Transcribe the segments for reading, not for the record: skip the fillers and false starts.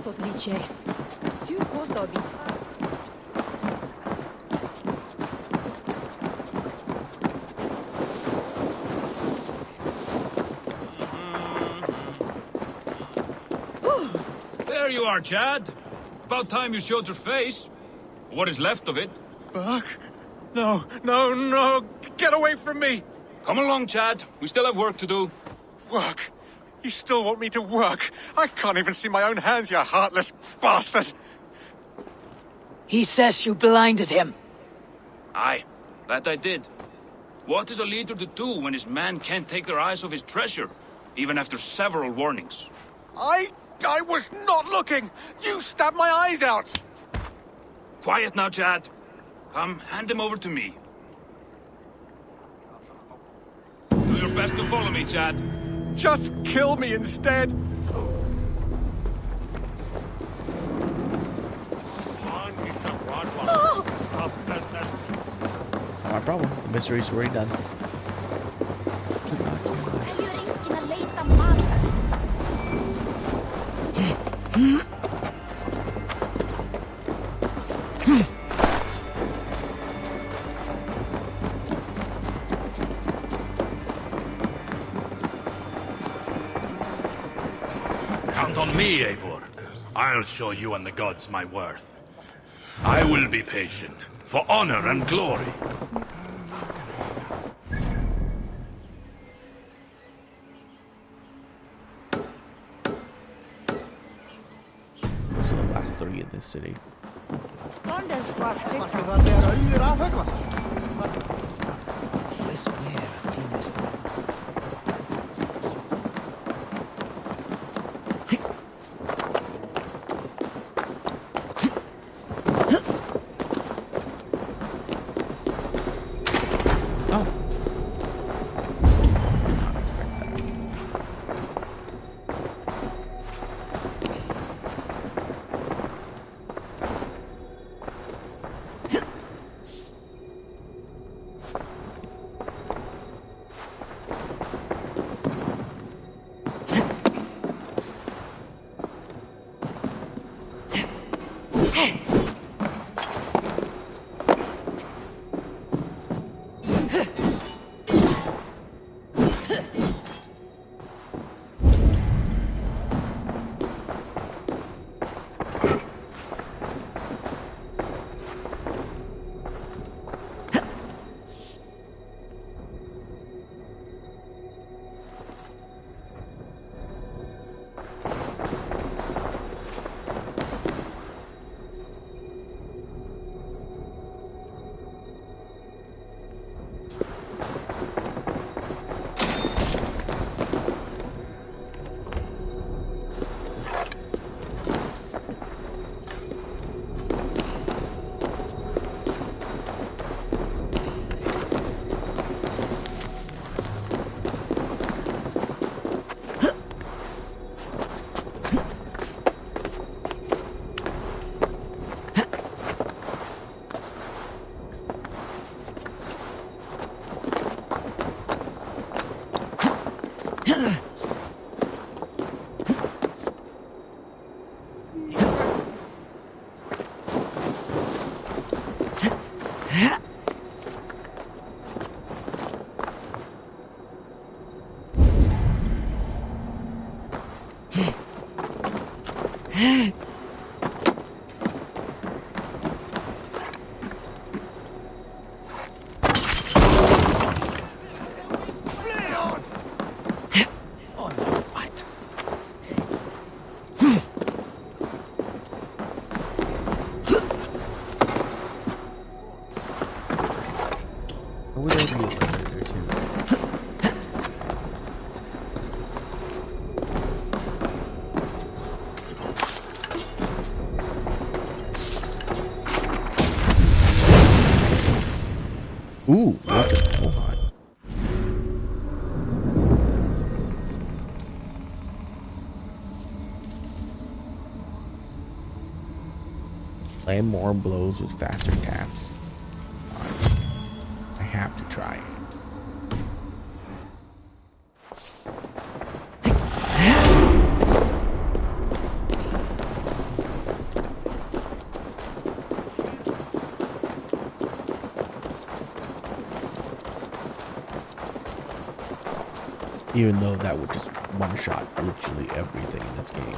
obličej. Всю podobi. There you are, Chad. About time you showed your face. What is left of it. Buck? No, no, no! Get away from me! Come along, Chad. We still have work to do. Work? You still want me to work? I can't even see my own hands, you heartless bastard! He says you blinded him. Aye, that I did. What is a leader to do when his men can't take their eyes off his treasure, even after several warnings? I was not looking! You stabbed my eyes out! Quiet now, Chad. Come, hand him over to me. Do your best to follow me, Chad. Just kill me instead! Not a problem. The mystery's already done. Count on me, Eivor. I'll show you and the gods my worth. I will be patient, for honor and glory. Those are the last 3 in this city. Ooh, what? Hold on. Land more blows with faster taps. I have to try it. Even though that would just one-shot literally everything in this game.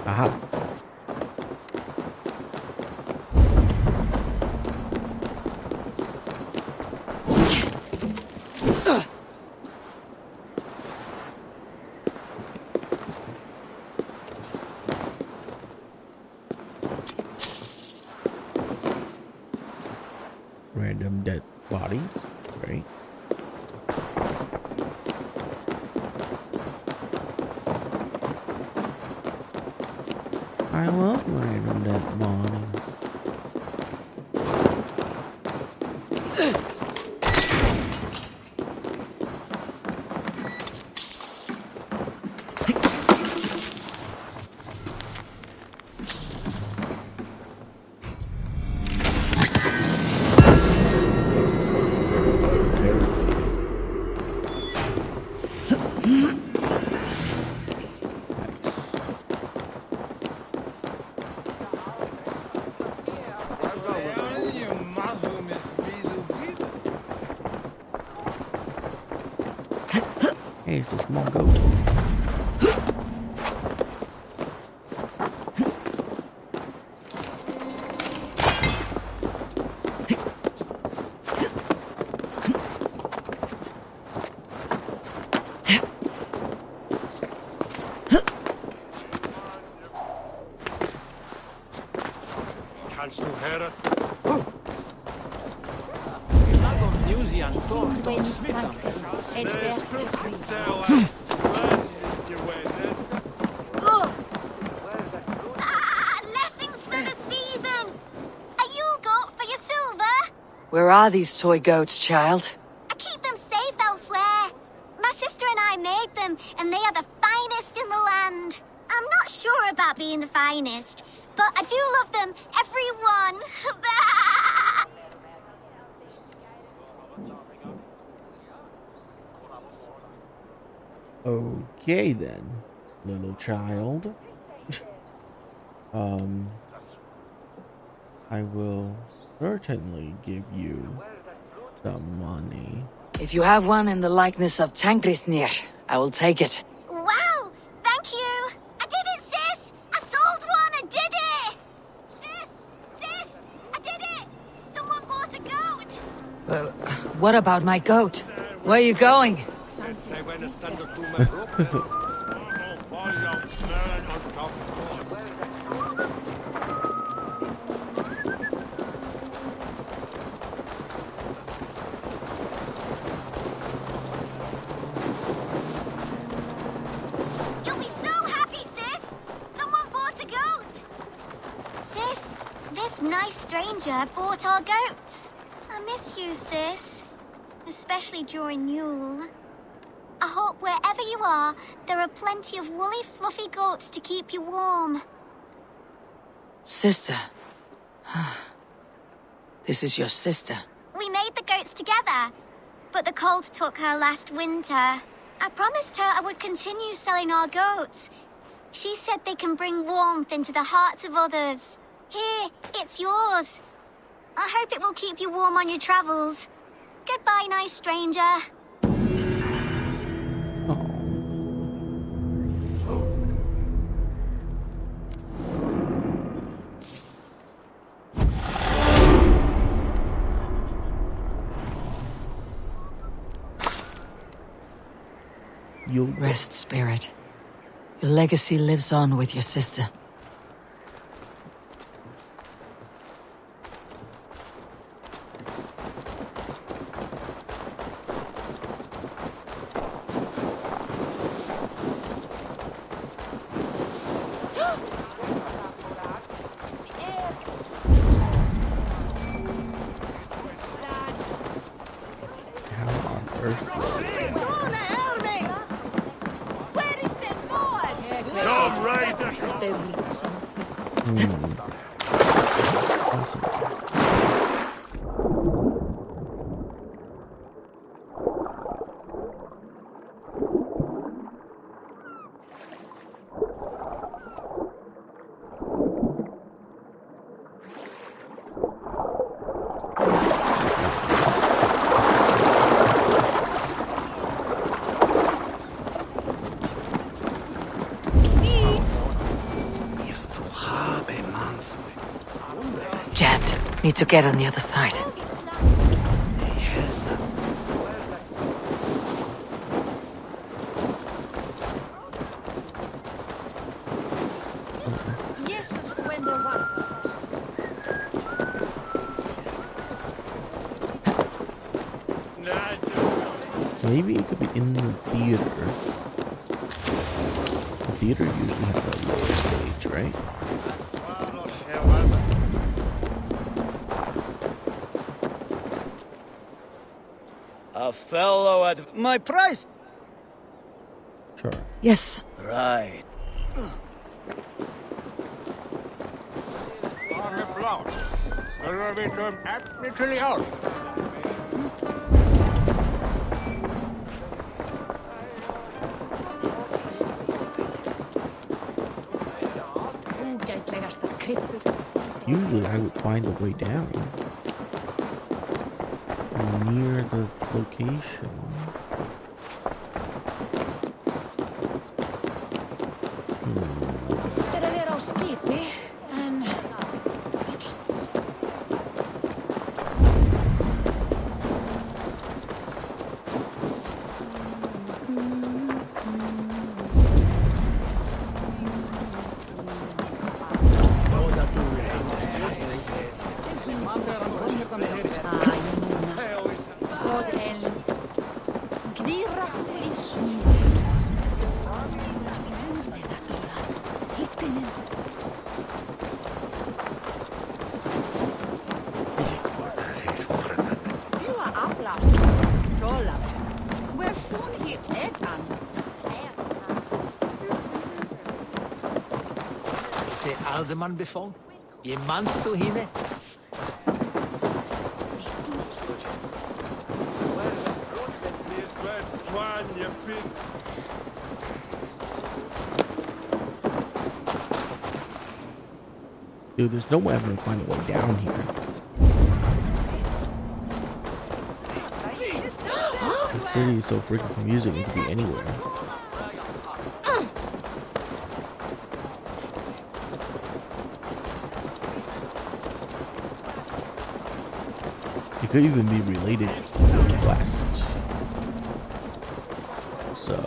Aha. Random dead bodies, right? I love random dead bodies. Hey, it's a small goat. Kannst du hören? Lessons for the season! Are you got for your silver? Where are these toy goats, child? I keep them safe elsewhere. My sister and I made them, and they are the finest in the land. I'm not sure about being the finest, but I do love them, every one. Okay then, little child. I will certainly give you some money. If you have one in the likeness of Tankrisnir, I will take it. Wow! Thank you! I did it, sis! I sold one! I did it! Sis! Sis! I did it! Someone bought a goat! What about my goat? Where are you going? You'll be so happy, sis! Someone bought a goat! Sis, this nice stranger bought our goats. I miss you, sis. Especially during Yule. I hope wherever you are, there are plenty of woolly, fluffy goats to keep you warm. Sister. This is your sister. We made the goats together, but the cold took her last winter. I promised her I would continue selling our goats. She said they can bring warmth into the hearts of others. Here, it's yours. I hope it will keep you warm on your travels. Goodbye, nice stranger. You'll Rest, spirit. Your legacy lives on with your sister. How on earth? Come, Razor! Awesome. Jammed. Need to get on the other side. Maybe it could be in the theater. The theater usually has a lower stage, right? A fellow at my price. Sure. Yes. Right. Usually I would find the way down near the location. Se alderman before? Je manst du hinne? Dude, there's no way I'm gonna find a way down here. The city is so freaking confusing, it could be anywhere. It could even be related to the quest. So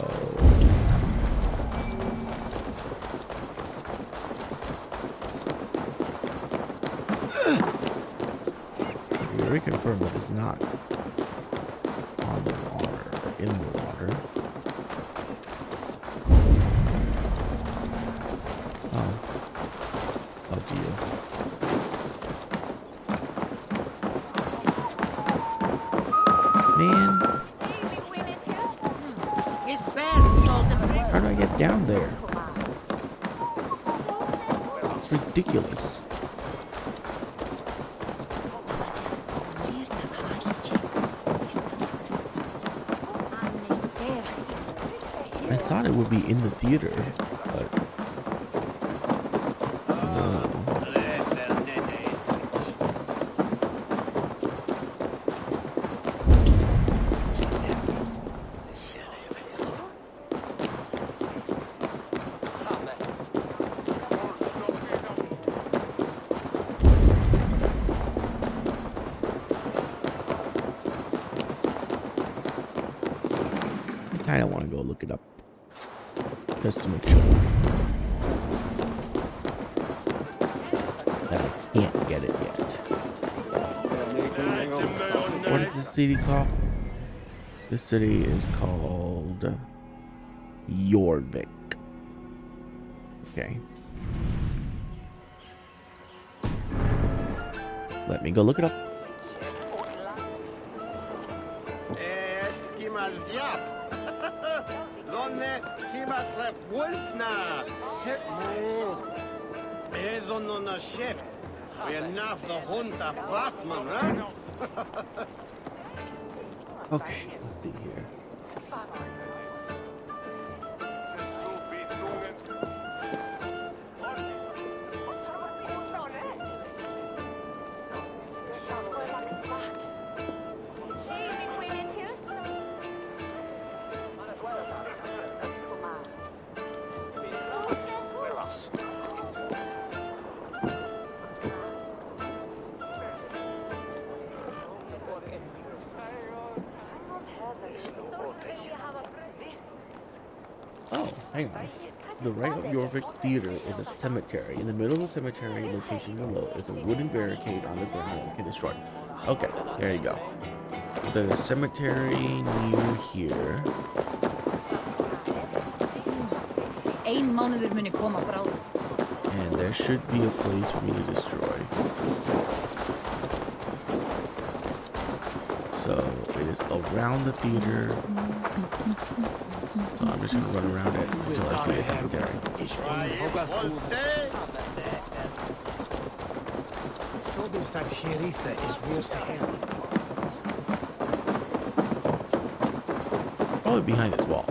we reconfirm that it's not on the water or in the water. Oh. Up to you. Man, how do I get down there? It's ridiculous. I thought it would be in the theater, but no. I kind of want to go look it up. just to make sure that I can't get it yet. What is this city called? This city is called Jorvik. Okay. Let me go look it up. Okay, let's see here. Oh, hang on. To the right of Jorvik Theater is a cemetery. In the middle of the cemetery, location below, is a wooden barricade on the ground that can destroy. Okay, there you go. There's a cemetery near here. And there should be a place for me to destroy. So it is around the theater. So I'm just gonna run around it until I see a cemetery. Probably behind this wall.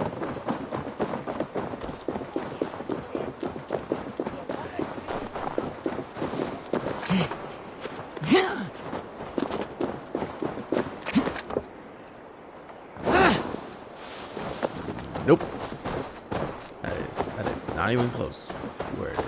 Nope. That is not even close to where it is.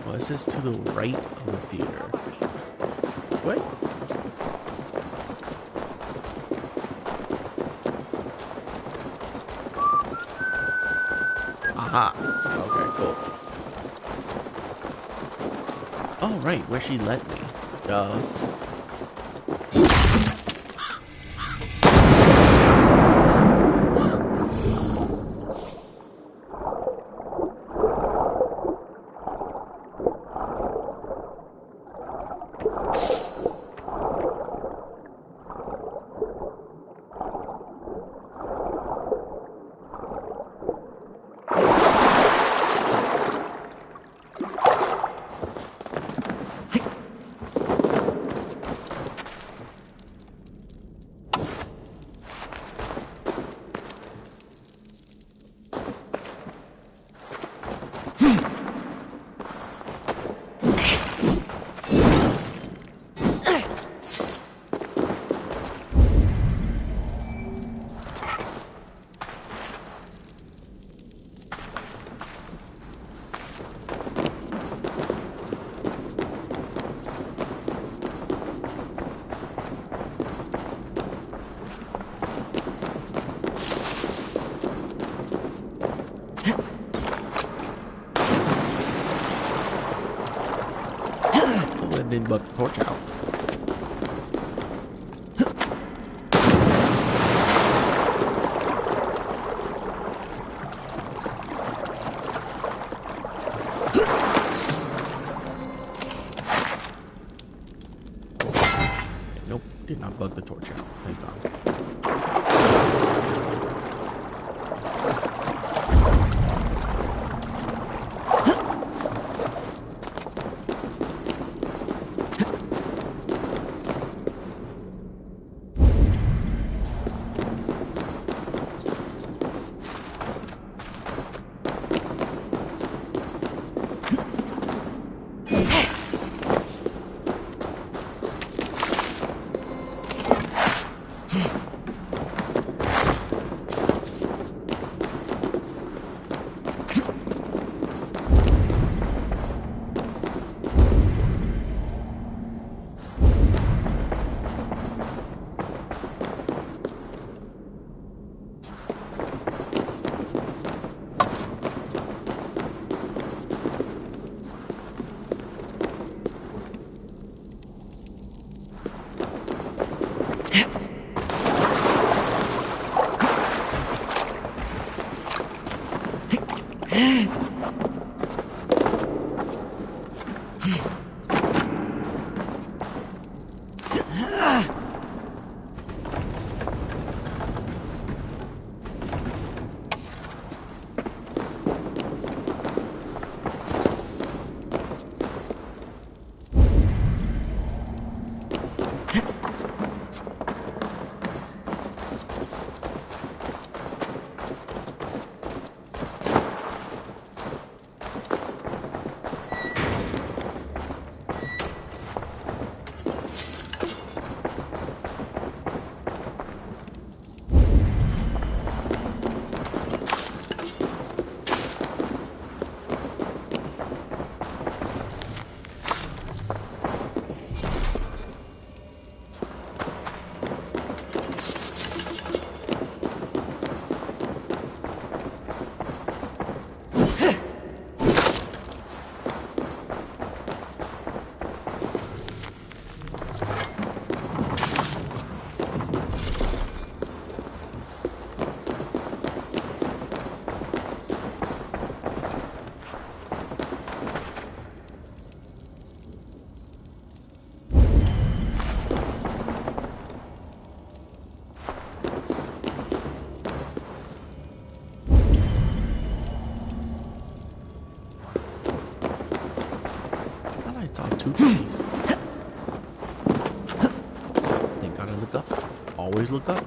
Well, it says to the right of the theater. This way? Aha. Okay, cool. Oh, right, where she let me. Duh. Didn't bug the torch out. Nope, did not bug the torch out. Thank God. I saw 2 trees. Then gotta look up. Always look up.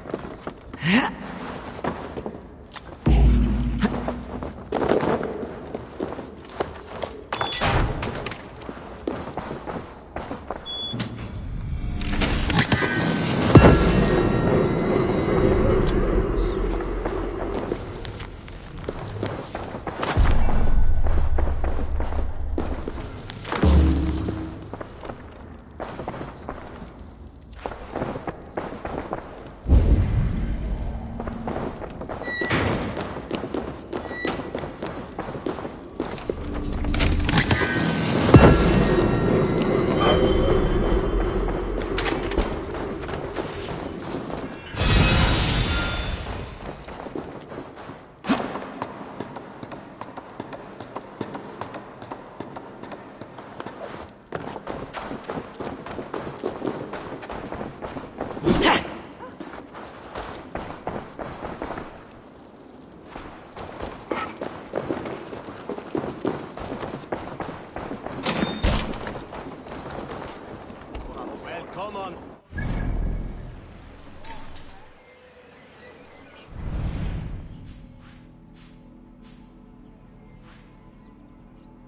Come on.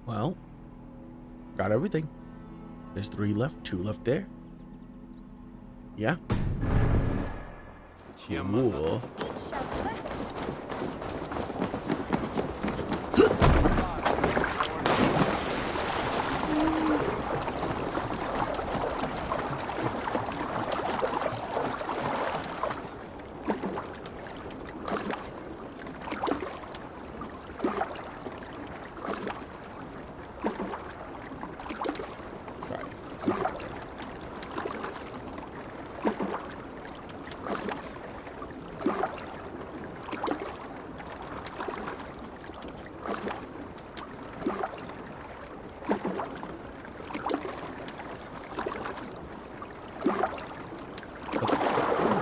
Well, got everything. There's 3 left, 2 left there. Yeah. Cool.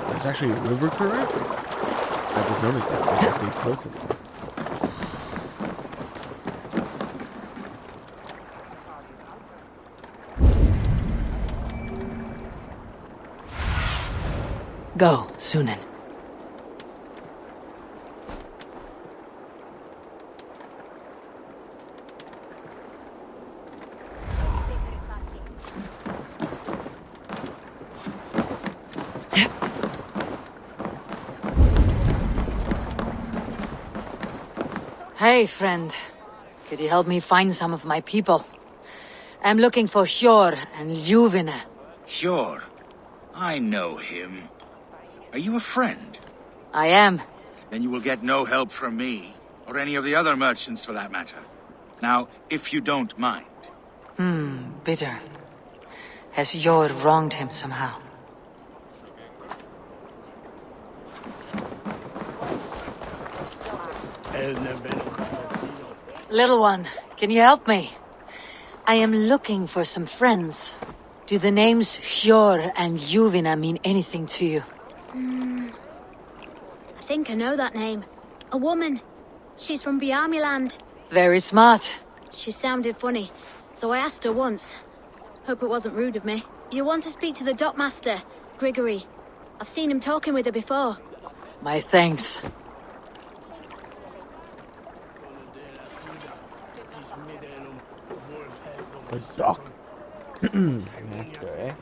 There's actually a river current? I just noticed that. I guess stays closer. Go, Sunan. Hey, friend. Could you help me find some of my people? I'm looking for Hjor and Ljuvina. Hjor? I know him. Are you a friend? I am. Then you will get no help from me, or any of the other merchants for that matter. Now, if you don't mind. Bitter. Has Hjor wronged him somehow? Little one, can you help me? I am looking for some friends. Do the names Hjor and Ljuvina mean anything to you? I think I know that name. A woman. She's from Biamiland. Very smart. She sounded funny, so I asked her once. Hope it wasn't rude of me. You want to speak to the dockmaster, Grigory. I've seen him talking with her before. My thanks. The dock. Master, eh?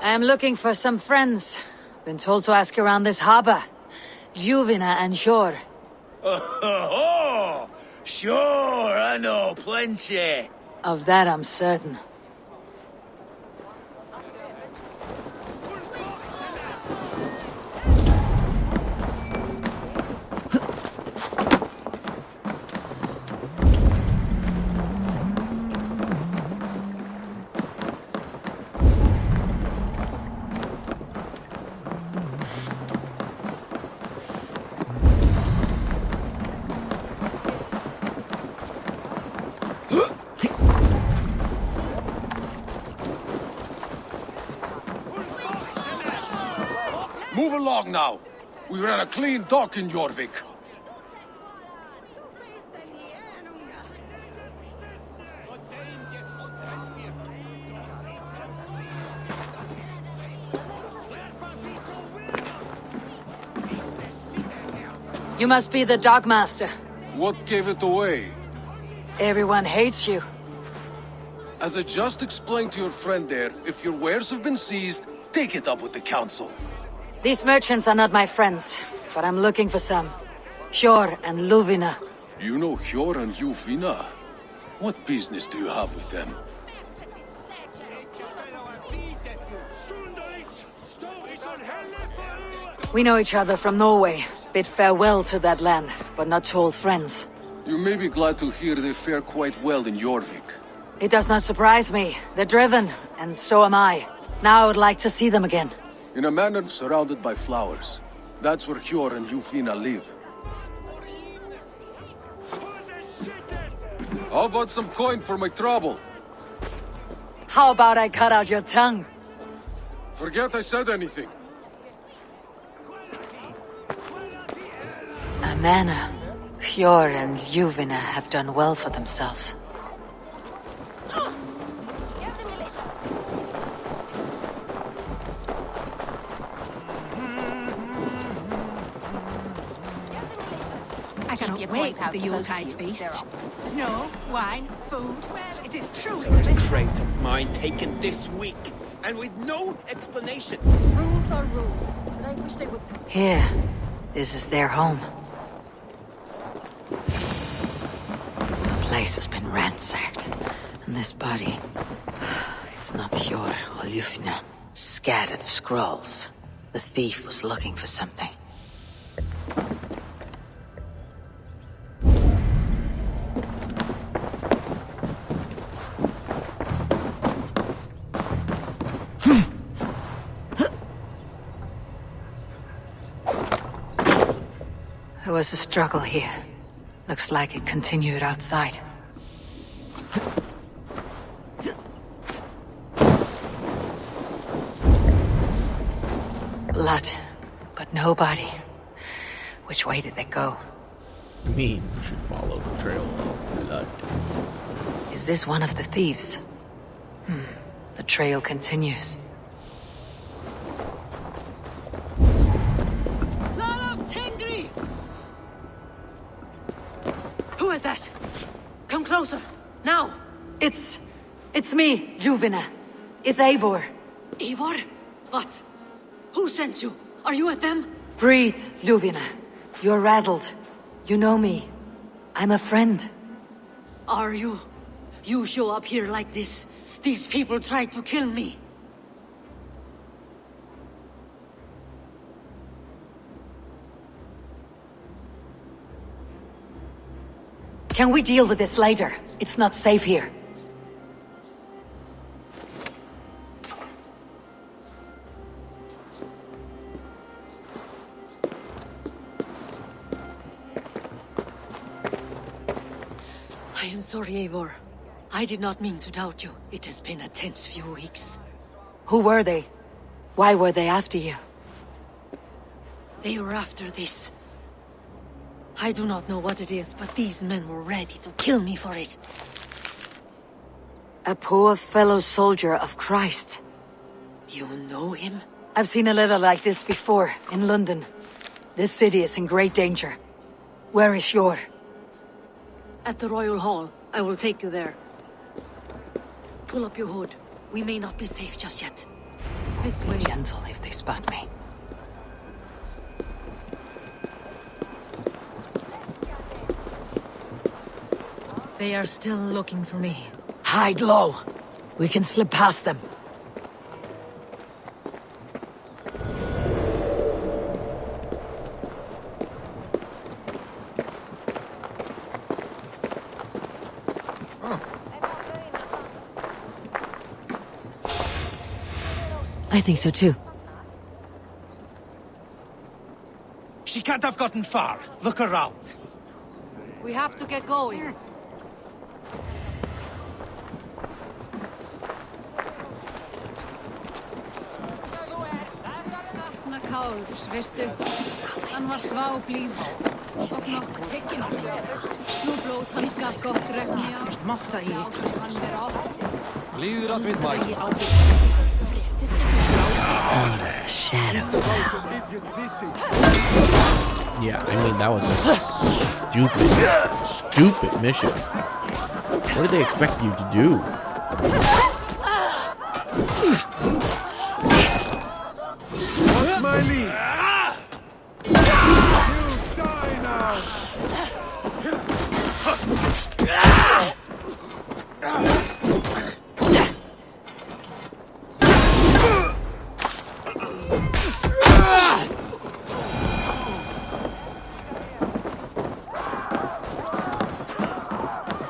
I'm looking for some friends. Been told to ask around this harbor. Ljuvina and Hjor. Oh, sure, I know plenty. Of that I'm certain. Move along now. We ran a clean dock in Jorvik. You must be the Dogmaster. What gave it away? Everyone hates you. As I just explained to your friend there, if your wares have been seized, take it up with the council. These merchants are not my friends, but I'm looking for some. Hjor and Luvina. You know Hjor and Juvina? What business do you have with them? We know each other from Norway. Bid farewell to that land, but not to old friends. You may be glad to hear they fare quite well in Jorvik. It does not surprise me. They're driven, and so am I. Now I would like to see them again. In a manor surrounded by flowers. That's where Hjor and Juvina live. How about some coin for my trouble? How about I cut out your tongue? Forget I said anything. A manor. Hjor and Juvina have done well for themselves. I cannot wait for the Yuletide feast. Snow, wine, food. It is truly Such a crate of mine taken this week, and with no explanation. rules are rules, but I wish they would. Here. This is their home. The place has been ransacked. And this body... It's not Hjor or Juvina. Scattered scrolls. The thief was looking for something. There was a struggle here. Looks like it continued outside. Blood, but nobody. Which way did they go? I mean, we should follow the trail of blood. Is this one of the thieves? The trail continues. Who is that? Come closer, now! It's me, Juvina. It's Eivor. Eivor? What? Who sent you? Are you with them? Breathe, Juvina. You're rattled. You know me. I'm a friend. Are you? You show up here like this. These people tried to kill me. Can we deal with this later? It's not safe here. I am sorry, Eivor. I did not mean to doubt you. It has been a tense few weeks. Who were they? Why were they after you? They were after this. I do not know what it is, but these men were ready to kill me for it. A poor fellow soldier of Christ. You know him? I've seen a letter like this before, in London. This city is in great danger. Where is Hjor? At the Royal Hall. I will take you there. Pull up your hood. We may not be safe just yet. This way. Be gentle if they spot me. They are still looking for me. Hide low. We can slip past them. I think so too. She can't have gotten far. Look around. We have to get going. Káls, veistu? Han var svagblid och nog tecken. Blodblod han gaf gott räkning av. Måtta i Lider att mitt mark. Under the shadows now. Yeah, I mean, that was a stupid mission. What did they expect you to do? What's my lead? You die now!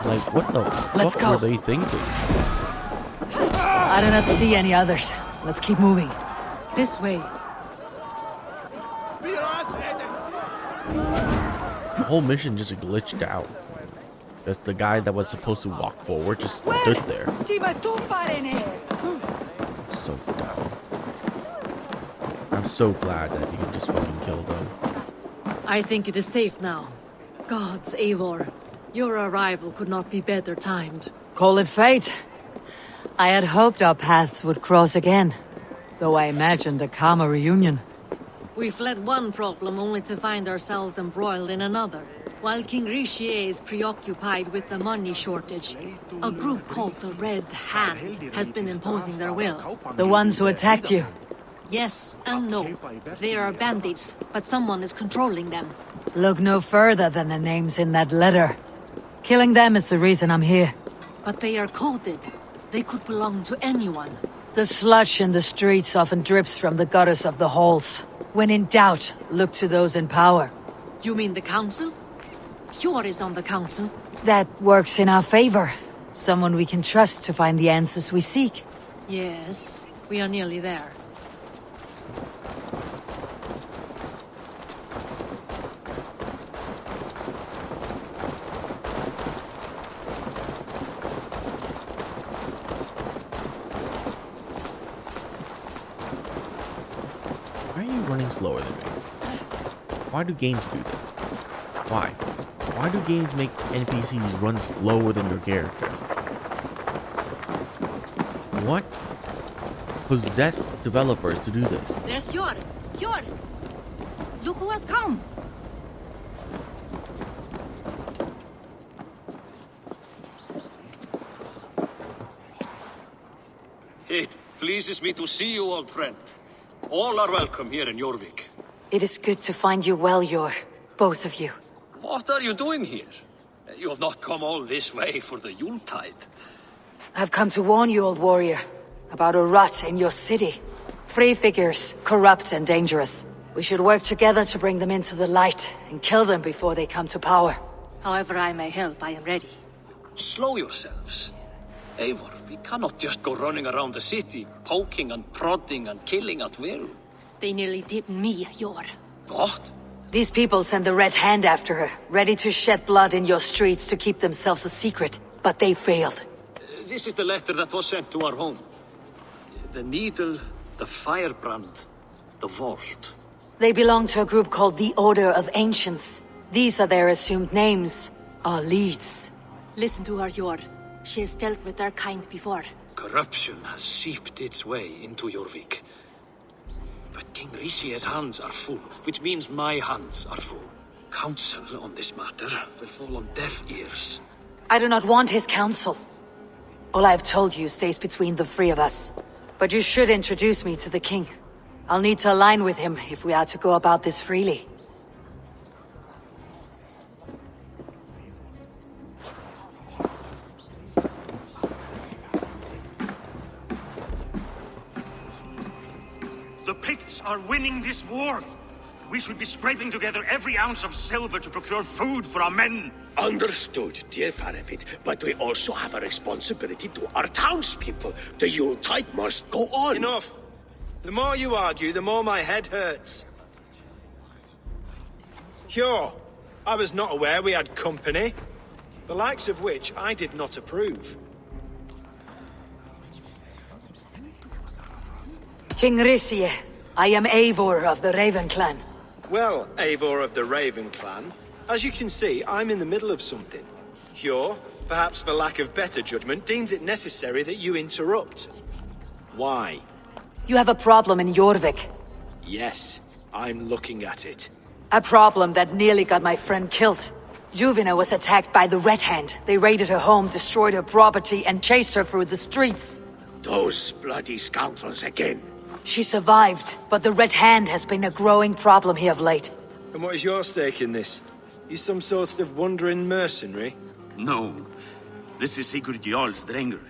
Like, what the Let's fuck go. were they thinking? I do not see any others. Let's keep moving. This way. The whole mission just glitched out. That's the guy that was supposed to walk forward just stood there. So dumb. I'm so glad that you just fucking killed them. I think it is safe now. Gods, Eivor. Your arrival could not be better timed. Call it fate. I had hoped our paths would cross again, though I imagined a calmer reunion. We fled one problem only to find ourselves embroiled in another. While King Rishi is preoccupied with the money shortage, a group called the Red Hand has been imposing their will. The ones who attacked you. Yes and no. They are bandits, but someone is controlling them. Look no further than the names in that letter. Killing them is the reason I'm here. But they are coded. They could belong to anyone. The sludge in the streets often drips from the gutters of the halls. When in doubt, look to those in power. You mean the council? Hjor is on the council. That works in our favor. Someone we can trust to find the answers we seek. Yes, we are nearly there. Why are you running slower than me? Why do games do this? Why? Why do games make NPCs run slower than your character? What possessed developers to do this? There's Hjor! Hjor! Look who has come! It pleases me to see you, old friend. All are welcome here in Jorvik. It is good to find you well, Yor. Both of you. What are you doing here? You have not come all this way for the Yuletide. I've come to warn you, old warrior, about a rot in your city. Free figures, corrupt and dangerous. We should work together to bring them into the light and kill them before they come to power. However I may help, I am ready. Slow yourselves. Eivor, we cannot just go running around the city, poking and prodding and killing at will. They nearly did me, Hjor. What? These people sent the Red Hand after her, ready to shed blood in your streets to keep themselves a secret. But they failed. This is the letter that was sent to our home. The needle, the firebrand, the vault. They belong to a group called the Order of Ancients. These are their assumed names. Our leads. Listen to her, Hjor. She has dealt with their kind before. Corruption has seeped its way into Jorvik. But King Rishi's hands are full, which means my hands are full. Counsel on this matter will fall on deaf ears. I do not want his counsel. All I have told you stays between the three of us. But you should introduce me to the king. I'll need to align with him if we are to go about this freely. The Picts are winning this war. We should be scraping together every ounce of silver to procure food for our men. Understood, dear Faravid, but we also have a responsibility to our townspeople. The Yuletide must go on. Enough. The more you argue, the more my head hurts. Sure, I was not aware we had company, the likes of which I did not approve. King Rishi, I am Eivor of the Raven clan. Well, Eivor of the Raven clan, as you can see, I'm in the middle of something. Hjor, perhaps for lack of better judgment, deems it necessary that you interrupt. Why? You have a problem in Jorvik. Yes, I'm looking at it. A problem that nearly got my friend killed. Juvina was attacked by the Red Hand. They raided her home, destroyed her property, and chased her through the streets. Those bloody scoundrels again. She survived, but the Red Hand has been a growing problem here of late. And what is your stake in this? You some sort of wandering mercenary? No. This is Sigurd Jarl's Drenger.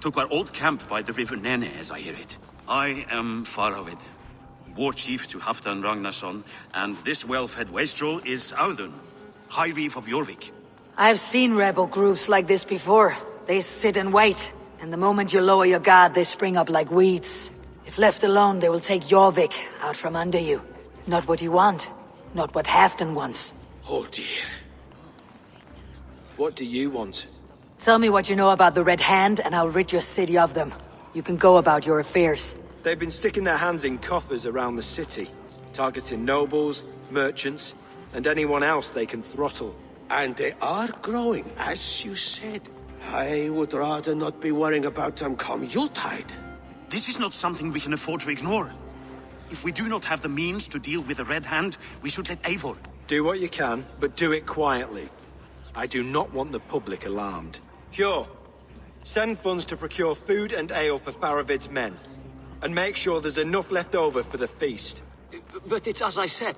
Took our old camp by the river Nene, as I hear it. I am Faravid, war chief to Halfdan Ragnarsson, and this well-fed wastrel is Audun, High Reef of Jorvik. I've seen rebel groups like this before. They sit and wait, and the moment you lower your guard, they spring up like weeds. If left alone, they will take Jorvik out from under you. Not what you want, not what Halfdan wants. Oh dear. What do you want? Tell me what you know about the Red Hand, and I'll rid your city of them. You can go about your affairs. They've been sticking their hands in coffers around the city, targeting nobles, merchants, and anyone else they can throttle. And they are growing, as you said. I would rather not be worrying about them come Yuletide. This is not something we can afford to ignore. If we do not have the means to deal with the Red Hand, we should let Eivor. Do what you can, but do it quietly. I do not want the public alarmed. Hjor, send funds to procure food and ale for Faravid's men. And make sure there's enough left over for the feast. But it's as I said,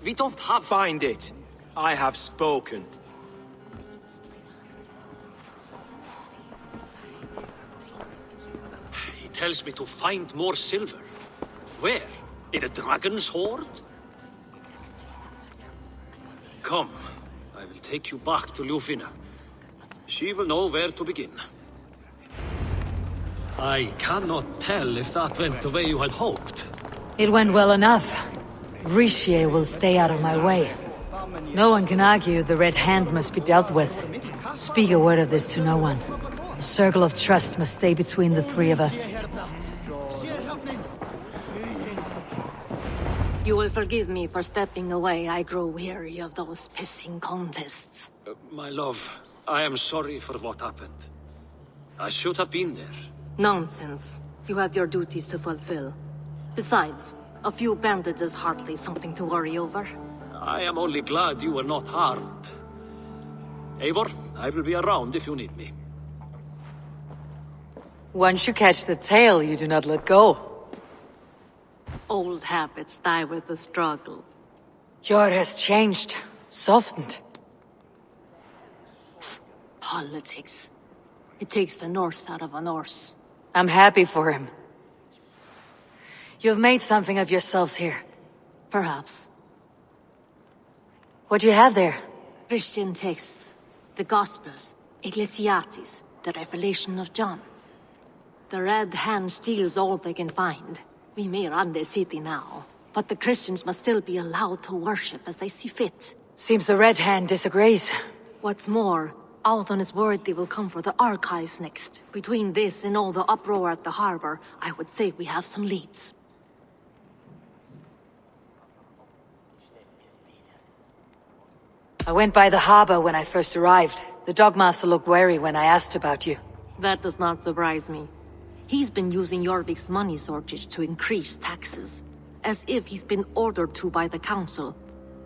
we don't have... Find it. I have spoken. He tells me to find more silver. Where? In a dragon's hoard? Come, I will take you back to Ljufina. She will know where to begin. I cannot tell if that went the way you had hoped. It went well enough. Richier will stay out of my way. No one can argue the Red Hand must be dealt with. Speak a word of this to no one. A circle of trust must stay between the three of us. You will forgive me for stepping away. I grow weary of those pissing contests. My love, I am sorry for what happened. I should have been there. Nonsense. You have your duties to fulfill. Besides, a few bandits is hardly something to worry over. I am only glad you were not harmed. Eivor, I will be around if you need me. Once you catch the tail, you do not let go. Old habits die with the struggle. Jor has changed, softened. Politics. It takes the Norse out of a Norse. I'm happy for him. You've made something of yourselves here. Perhaps. What do you have there? Christian texts, the Gospels, Ecclesiastes, the Revelation of John. The Red Hand steals all they can find. We may run the city now, but the Christians must still be allowed to worship as they see fit. Seems the Red Hand disagrees. What's more, Althon is worried they will come for the archives next. Between this and all the uproar at the harbor, I would say we have some leads. I went by the harbor when I first arrived. The Dogmaster looked wary when I asked about you. That does not surprise me. He's been using Jorvik's money shortage to increase taxes. As if he's been ordered to by the council.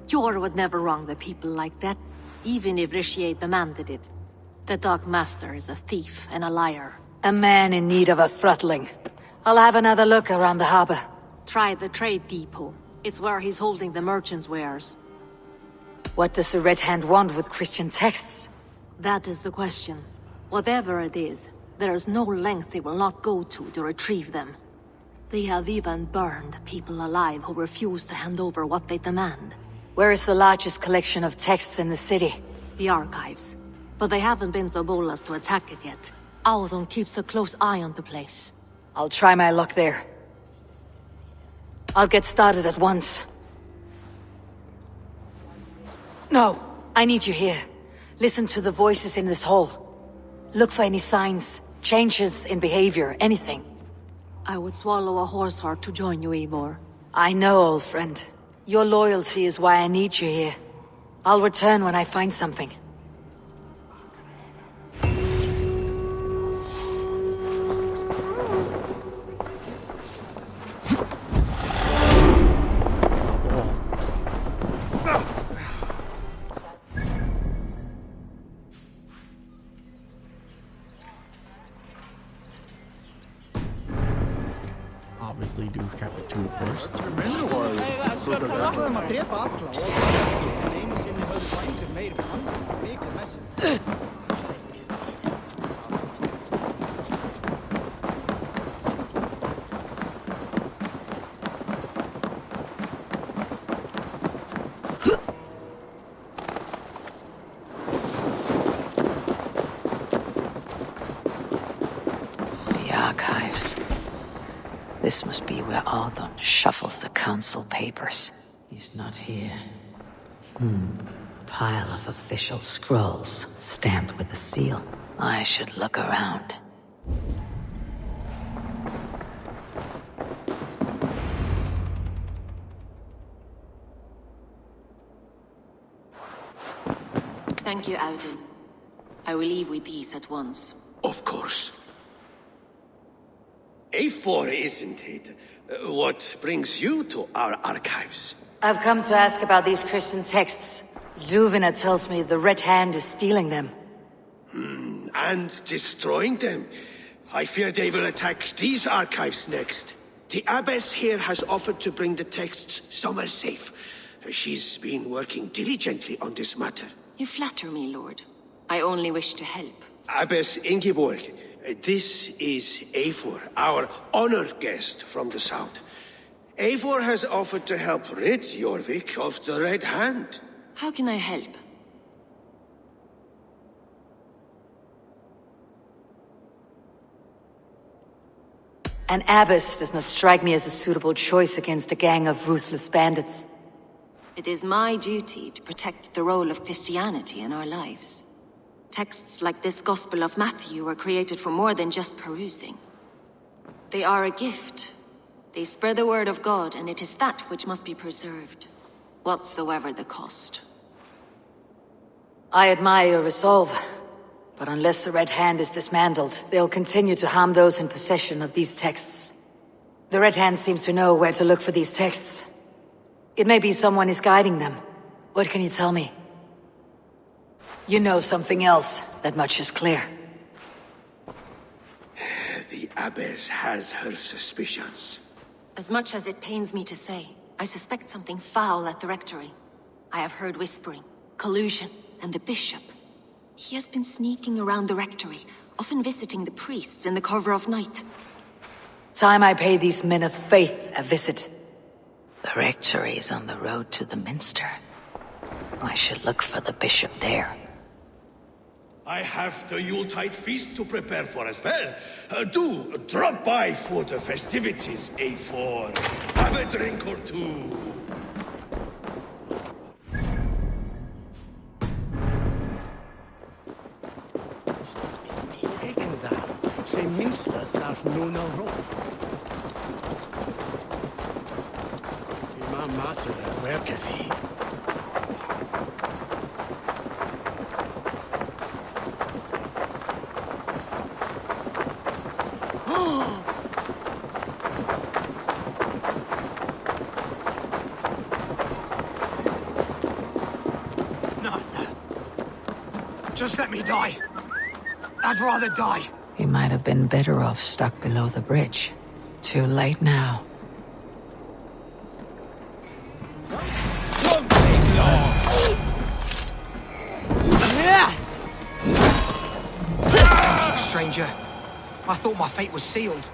Jor would never wrong the people like that, even if Richier demanded it. The Dogmaster is a thief and a liar. A man in need of a throttling. I'll have another look around the harbor. Try the trade depot. It's where he's holding the merchants' wares. What does the Red Hand want with Christian texts? That is the question. Whatever it is, there is no length they will not go to retrieve them. They have even burned people alive who refuse to hand over what they demand. Where is the largest collection of texts in the city? The archives. But they haven't been so bold as to attack it yet. Althon keeps a close eye on the place. I'll try my luck there. I'll get started at once. No, I need you here. Listen to the voices in this hall. Look for any signs, changes in behavior, anything. I would swallow a horse heart to join you, Eivor. I know, old friend. Your loyalty is why I need you here. I'll return when I find something. Obviously do chapter 2 first. The archives. This must be where Ardon shuffles the council papers. He's not here. Pile of official scrolls, stamped with a seal. I should look around. Thank you, Audun. I will leave with these at once. Of course. A4, isn't it? What brings you to our archives? I've come to ask about these Christian texts. Juvena tells me the Red Hand is stealing them. And destroying them. I fear they will attack these archives next. The abbess here has offered to bring the texts somewhere safe. She's been working diligently on this matter. You flatter me, Lord. I only wish to help. Abbess Ingeborg, this is Eivor, our honored guest from the south. Eivor has offered to help rid Jorvik of the Red Hand. How can I help? An abbess does not strike me as a suitable choice against a gang of ruthless bandits. It is my duty to protect the role of Christianity in our lives. Texts like this Gospel of Matthew were created for more than just perusing. They are a gift. They spread the word of God, and it is that which must be preserved, whatsoever the cost. I admire your resolve, but unless the Red Hand is dismantled, they'll continue to harm those in possession of these texts. The Red Hand seems to know where to look for these texts. It may be someone is guiding them. What can you tell me? You know something else, that much is clear. The abbess has her suspicions. As much as it pains me to say, I suspect something foul at the rectory. I have heard whispering, collusion, and the bishop. He has been sneaking around the rectory, often visiting the priests in the cover of night. Time I pay these men of faith a visit. The rectory is on the road to the minster. I should look for the bishop there. I have the Yuletide feast to prepare for as well. Do drop by for the festivities, A4. Have a drink or two. Se minsta þarf núna rót. Því maður að verka því. Just let me die. I'd rather die. He might have been better off stuck below the bridge. Too late now. Stranger. I thought my fate was sealed.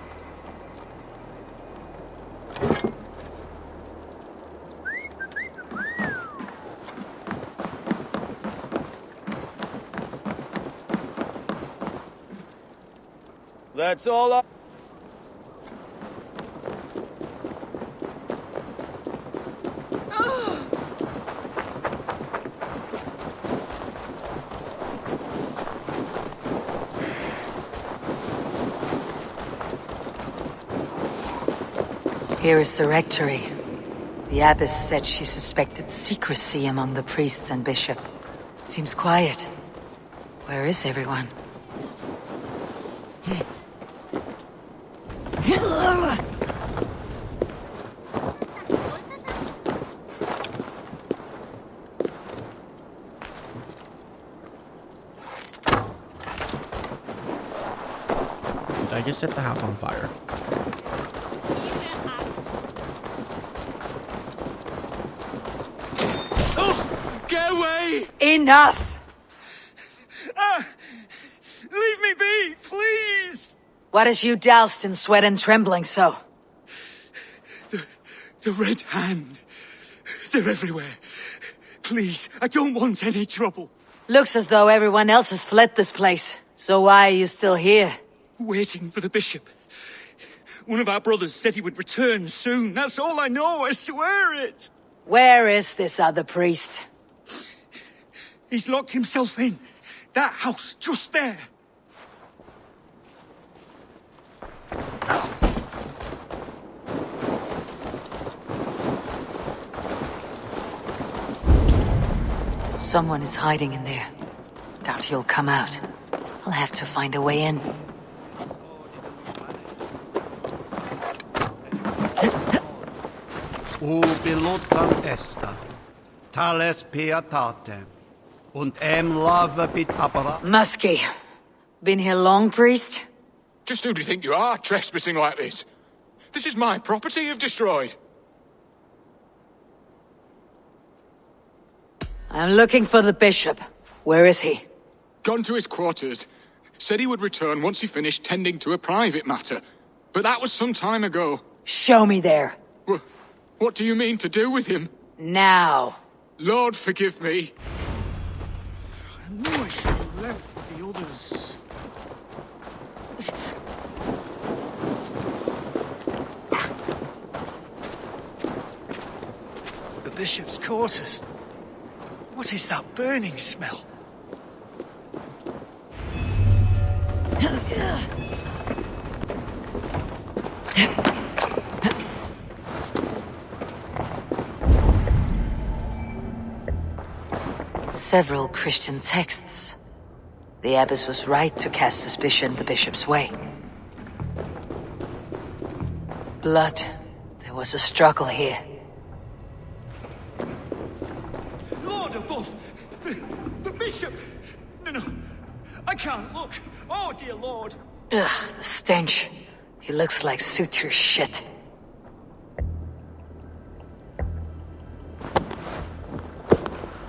That's all I... Here is the rectory. The abbess said she suspected secrecy among the priests and bishop. Seems quiet. Where is everyone? I just set the house on fire. Oh, get away! Enough! Leave me be, please! What has you doused in sweat and trembling so? The Red Hand. They're everywhere. Please, I don't want any trouble. Looks as though everyone else has fled this place. So why are you still here? Waiting for the bishop. One of our brothers said he would return soon. That's all I know, I swear it. Where is this other priest? He's locked himself in. That house, just there. Someone is hiding in there. Doubt he'll come out. I'll have to find a way in. Ubilutam esta, tales pietate, und lava bit apparat. Muskie. Been here long, priest? Just who do you think you are, trespassing like this? This is my property you've destroyed. I'm looking for the bishop. Where is he? Gone to his quarters. Said he would return once he finished tending to a private matter. But that was some time ago. Show me there. What do you mean to do with him? Now. Lord, forgive me. I knew I should have left the others. The bishop's quarters. What is that burning smell? Several Christian texts. The abbess was right to cast suspicion the bishop's way. Blood. There was a struggle here. Lord above! The bishop! No, I can't look. Oh, dear Lord. Ugh, the stench. He looks like suture shit.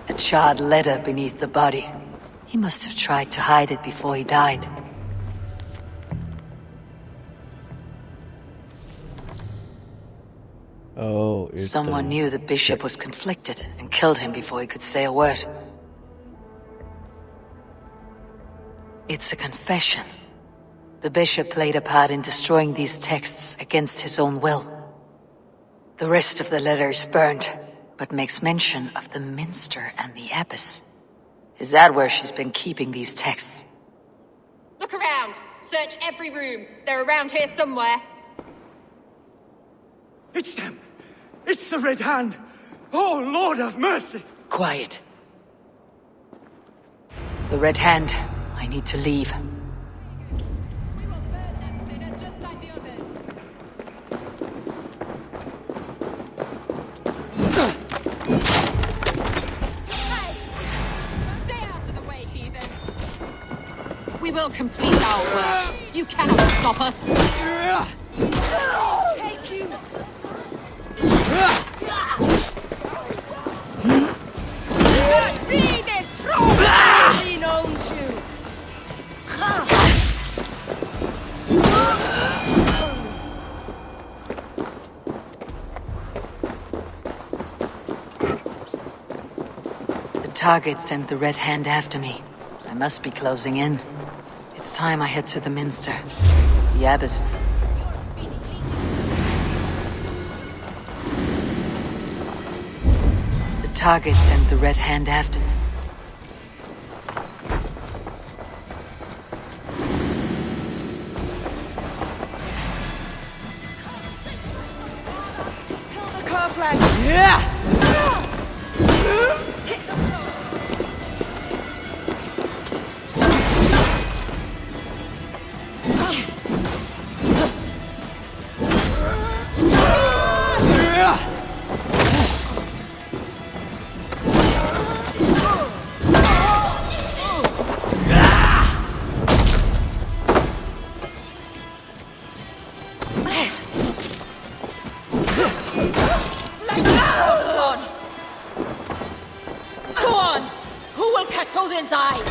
A charred letter beneath the body. He must have tried to hide it before he died. Oh, Someone knew the bishop was conflicted and killed him before he could say a word. It's a confession. The bishop played a part in destroying these texts against his own will. The rest of the letter is burned, but makes mention of the minster and the abbess. Is that where she's been keeping these texts? Look around. Search every room. They're around here somewhere. It's them. It's the Red Hand. Oh, Lord have mercy. Quiet. The Red Hand. I need to leave. We will complete our work. You cannot stop us. Take you. Be destroyed! He knows you. The target sent the Red Hand after me. I must be closing in. It's time I head to the minster. The abbess. The target sent the Red Hand after me. Go on! Who will catch Odin's eye?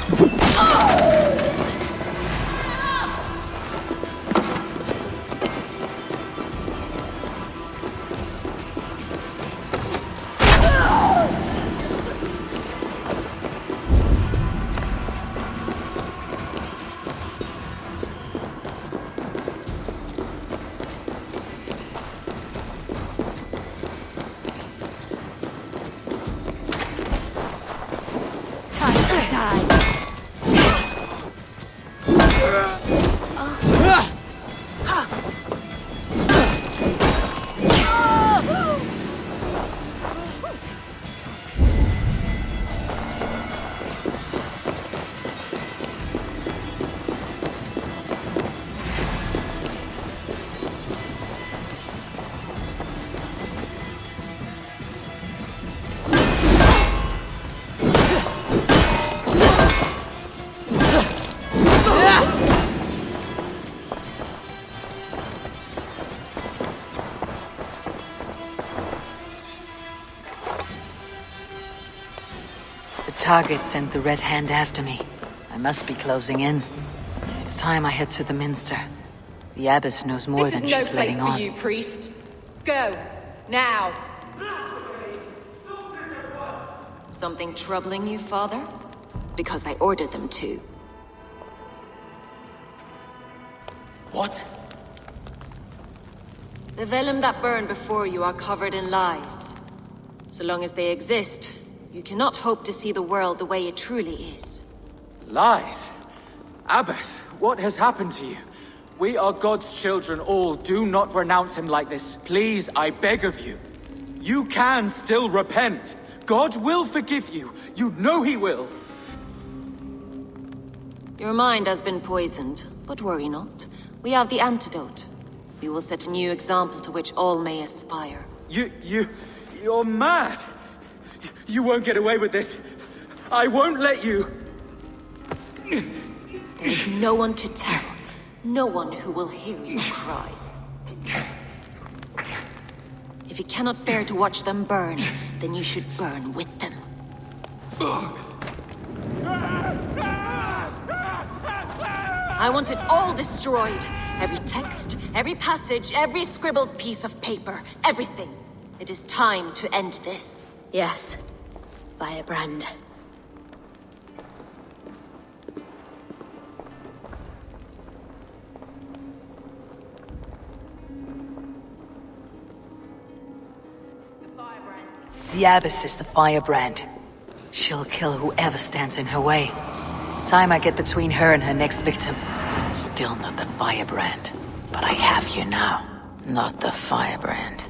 Target sent the Red Hand after me. I must be closing in. It's time I head to the Minster. The Abbess knows more than This is she's no place letting for on. you, priest. Go, now. Something troubling you, Father? Because I ordered them to. What? The vellum that burn before you are covered in lies. So long as they exist, you cannot hope to see the world the way it truly is. Lies? Abbess, what has happened to you? We are God's children all. Do not renounce him like this. Please, I beg of you. You can still repent. God will forgive you. You know he will. Your mind has been poisoned, but worry not. We have the antidote. We will set a new example to which all may aspire. You're mad. You won't get away with this. I won't let you. There is no one to tell. No one who will hear your cries. If you cannot bear to watch them burn, then you should burn with them. I want it all destroyed. Every text, every passage, every scribbled piece of paper, everything. It is time to end this. Yes. Firebrand. The Abbess is the Firebrand. She'll kill whoever stands in her way. Time I get between her and her next victim. Still not the Firebrand. But I have you now. Not the Firebrand.